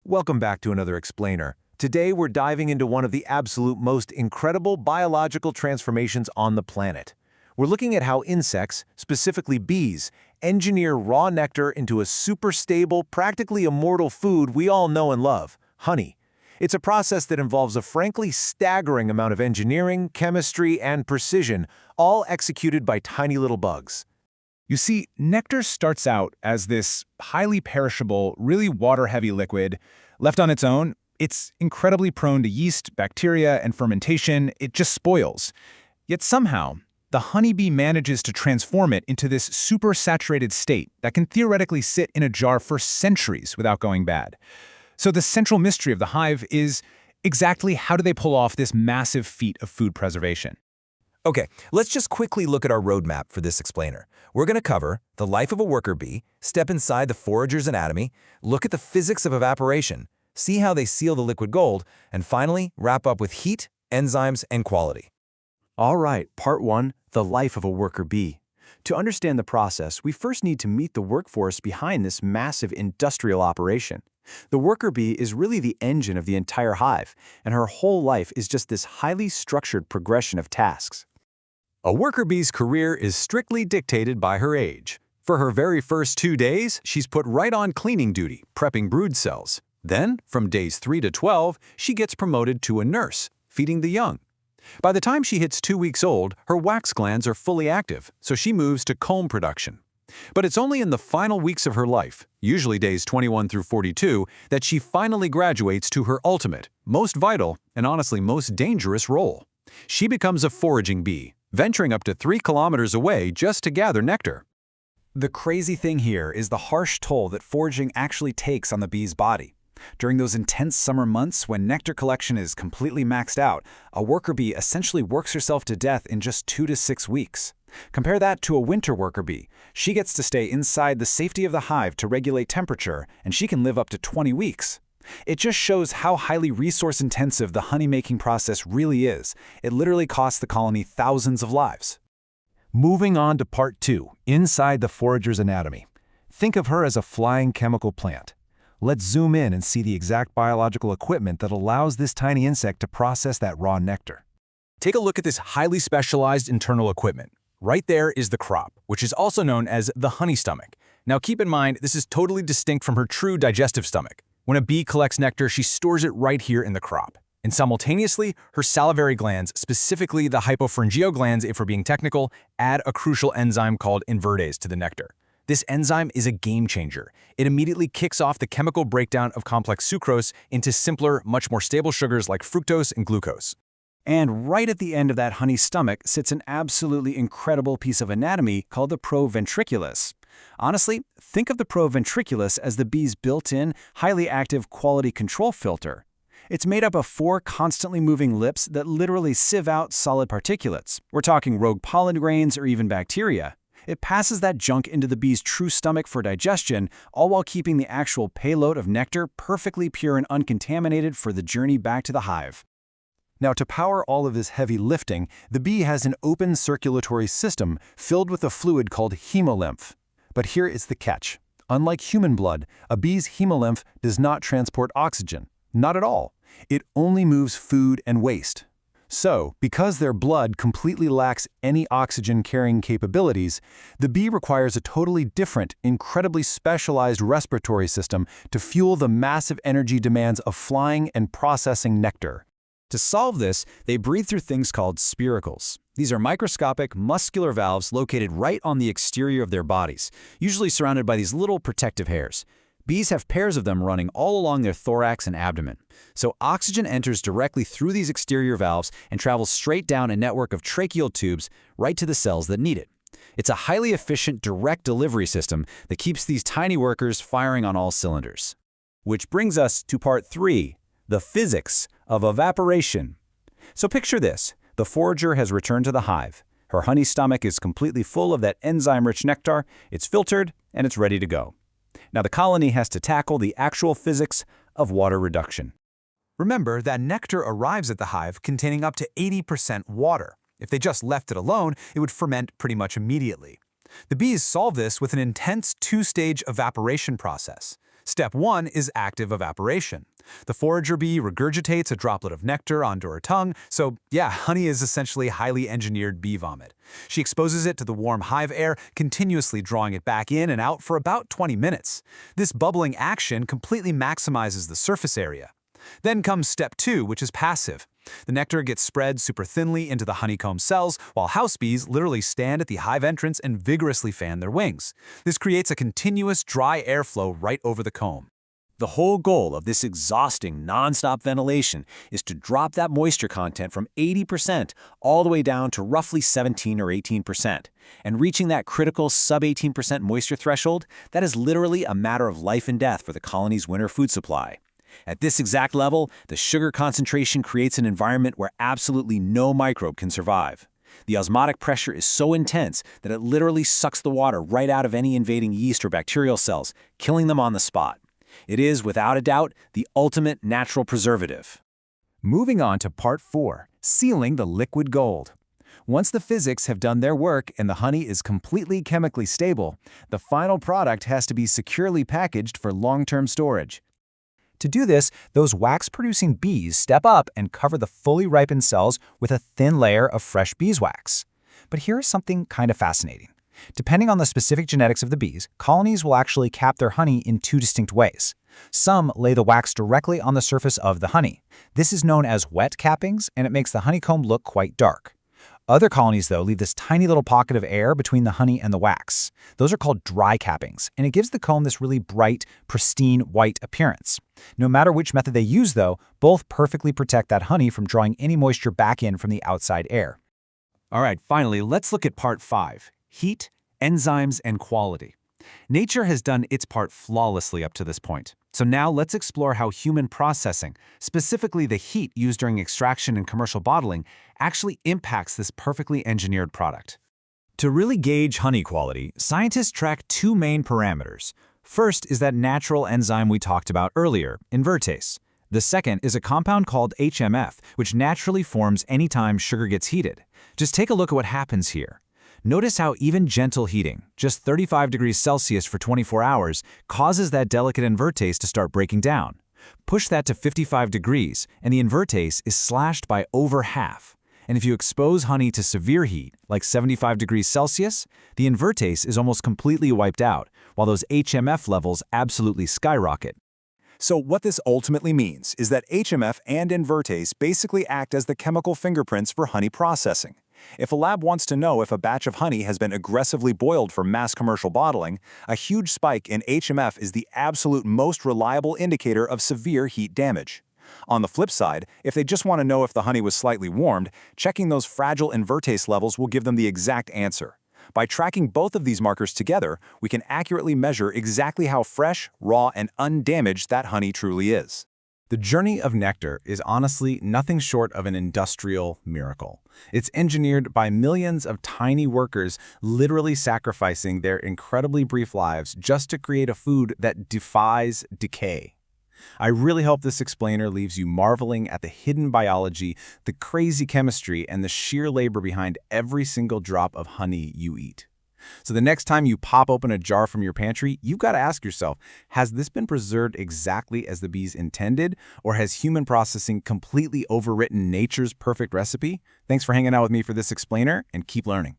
Welcome back to another Explainer. Today we're diving into one of the absolute most incredible biological transformations on the planet. We're looking at how insects, specifically bees, engineer raw nectar into a super stable, practically immortal food we all know and love, honey. It's a process that involves a frankly staggering amount of engineering, chemistry, and precision, all executed by tiny little bugs. You see, nectar starts out as this highly perishable, really water-heavy liquid. Left on its own, it's incredibly prone to yeast, bacteria, and fermentation. It just spoils. Yet somehow, the honeybee manages to transform it into this super-saturated state that can theoretically sit in a jar for centuries without going bad. So the central mystery of the hive is exactly how do they pull off this massive feat of food preservation? Okay, let's just quickly look at our roadmap for this explainer. We're going to cover the life of a worker bee, step inside the forager's anatomy, look at the physics of evaporation, see how they seal the liquid gold, and finally wrap up with heat, enzymes, and quality. All right, part 1, the life of a worker bee. To understand the process, we first need to meet the workforce behind this massive industrial operation. The worker bee is really the engine of the entire hive, and her whole life is just this highly structured progression of tasks. A worker bee's career is strictly dictated by her age. For her very first 2 days, she's put right on cleaning duty, prepping brood cells. Then, from days 3 to 12, she gets promoted to a nurse, feeding the young. By the time she hits 2 weeks old, her wax glands are fully active, so she moves to comb production. But it's only in the final weeks of her life, usually days 21 through 42, that she finally graduates to her ultimate, most vital, and honestly most dangerous role. She becomes a foraging bee, venturing up to 3 kilometers away just to gather nectar. The crazy thing here is the harsh toll that foraging actually takes on the bee's body. During those intense summer months when nectar collection is completely maxed out, a worker bee essentially works herself to death in just 2 to 6 weeks. Compare that to a winter worker bee. She gets to stay inside the safety of the hive to regulate temperature, and she can live up to 20 weeks. It just shows how highly resource-intensive the honey-making process really is. It literally costs the colony thousands of lives. Moving on to part 2, inside the forager's anatomy. Think of her as a flying chemical plant. Let's zoom in and see the exact biological equipment that allows this tiny insect to process that raw nectar. Take a look at this highly specialized internal equipment. Right there is the crop, which is also known as the honey stomach. Now keep in mind, this is totally distinct from her true digestive stomach. When a bee collects nectar, she stores it right here in the crop. And simultaneously, her salivary glands, specifically the hypopharyngeo glands if we're being technical, add a crucial enzyme called invertase to the nectar. This enzyme is a game changer. It immediately kicks off the chemical breakdown of complex sucrose into simpler, much more stable sugars like fructose and glucose. And right at the end of that honey stomach sits an absolutely incredible piece of anatomy called the proventriculus. Honestly, think of the proventriculus as the bee's built-in, highly active quality control filter. It's made up of 4 constantly moving lips that literally sieve out solid particulates. We're talking rogue pollen grains or even bacteria. It passes that junk into the bee's true stomach for digestion, all while keeping the actual payload of nectar perfectly pure and uncontaminated for the journey back to the hive. Now, to power all of this heavy lifting, the bee has an open circulatory system filled with a fluid called hemolymph. But here is the catch. Unlike human blood, a bee's hemolymph does not transport oxygen. Not at all. It only moves food and waste. So, because their blood completely lacks any oxygen-carrying capabilities, the bee requires a totally different, incredibly specialized respiratory system to fuel the massive energy demands of flying and processing nectar. To solve this, they breathe through things called spiracles. These are microscopic, muscular valves located right on the exterior of their bodies, usually surrounded by these little protective hairs. Bees have pairs of them running all along their thorax and abdomen. So oxygen enters directly through these exterior valves and travels straight down a network of tracheal tubes right to the cells that need it. It's a highly efficient direct delivery system that keeps these tiny workers firing on all cylinders. Which brings us to part 3, the physics of evaporation. So picture this. The forager has returned to the hive. Her honey stomach is completely full of that enzyme-rich nectar. It's filtered, and it's ready to go. Now the colony has to tackle the actual physics of water reduction. Remember that nectar arrives at the hive containing up to 80% water. If they just left it alone, it would ferment pretty much immediately. The bees solve this with an intense 2-stage evaporation process. Step 1 is active evaporation. The forager bee regurgitates a droplet of nectar onto her tongue, so yeah, honey is essentially highly engineered bee vomit. She exposes it to the warm hive air, continuously drawing it back in and out for about 20 minutes. This bubbling action completely maximizes the surface area. Then comes step 2, which is passive. The nectar gets spread super thinly into the honeycomb cells, while house bees literally stand at the hive entrance and vigorously fan their wings. This creates a continuous dry airflow right over the comb. The whole goal of this exhausting, nonstop ventilation is to drop that moisture content from 80% all the way down to roughly 17 or 18%. And reaching that critical sub-18% moisture threshold, that is literally a matter of life and death for the colony's winter food supply. At this exact level, the sugar concentration creates an environment where absolutely no microbe can survive. The osmotic pressure is so intense that it literally sucks the water right out of any invading yeast or bacterial cells, killing them on the spot. It is, without a doubt, the ultimate natural preservative. Moving on to part 4, sealing the liquid gold. Once the physics have done their work and the honey is completely chemically stable, the final product has to be securely packaged for long-term storage. To do this, those wax-producing bees step up and cover the fully ripened cells with a thin layer of fresh beeswax. But here is something kind of fascinating. Depending on the specific genetics of the bees, colonies will actually cap their honey in 2 distinct ways. Some lay the wax directly on the surface of the honey. This is known as wet cappings, and it makes the honeycomb look quite dark. Other colonies, though, leave this tiny little pocket of air between the honey and the wax. Those are called dry cappings, and it gives the comb this really bright, pristine, white appearance. No matter which method they use, though, both perfectly protect that honey from drawing any moisture back in from the outside air. All right, finally, let's look at part 5, heat, enzymes, and quality. Nature has done its part flawlessly up to this point. So now let's explore how human processing, specifically the heat used during extraction and commercial bottling, actually impacts this perfectly engineered product. To really gauge honey quality, scientists track 2 main parameters. First is that natural enzyme we talked about earlier, invertase. The second is a compound called HMF, which naturally forms anytime sugar gets heated. Just take a look at what happens here. Notice how even gentle heating, just 35 degrees Celsius for 24 hours, causes that delicate invertase to start breaking down. Push that to 55 degrees, and the invertase is slashed by over half. And if you expose honey to severe heat, like 75 degrees Celsius, the invertase is almost completely wiped out, while those HMF levels absolutely skyrocket. So what this ultimately means is that HMF and invertase basically act as the chemical fingerprints for honey processing. If a lab wants to know if a batch of honey has been aggressively boiled for mass commercial bottling, a huge spike in HMF is the absolute most reliable indicator of severe heat damage. On the flip side, if they just want to know if the honey was slightly warmed, checking those fragile invertase levels will give them the exact answer. By tracking both of these markers together, we can accurately measure exactly how fresh, raw, and undamaged that honey truly is. The journey of nectar is honestly nothing short of an industrial miracle. It's engineered by millions of tiny workers literally sacrificing their incredibly brief lives just to create a food that defies decay. I really hope this explainer leaves you marveling at the hidden biology, the crazy chemistry, and the sheer labor behind every single drop of honey you eat. So the next time you pop open a jar from your pantry, you've got to ask yourself, has this been preserved exactly as the bees intended, or has human processing completely overwritten nature's perfect recipe? Thanks for hanging out with me for this explainer, and keep learning.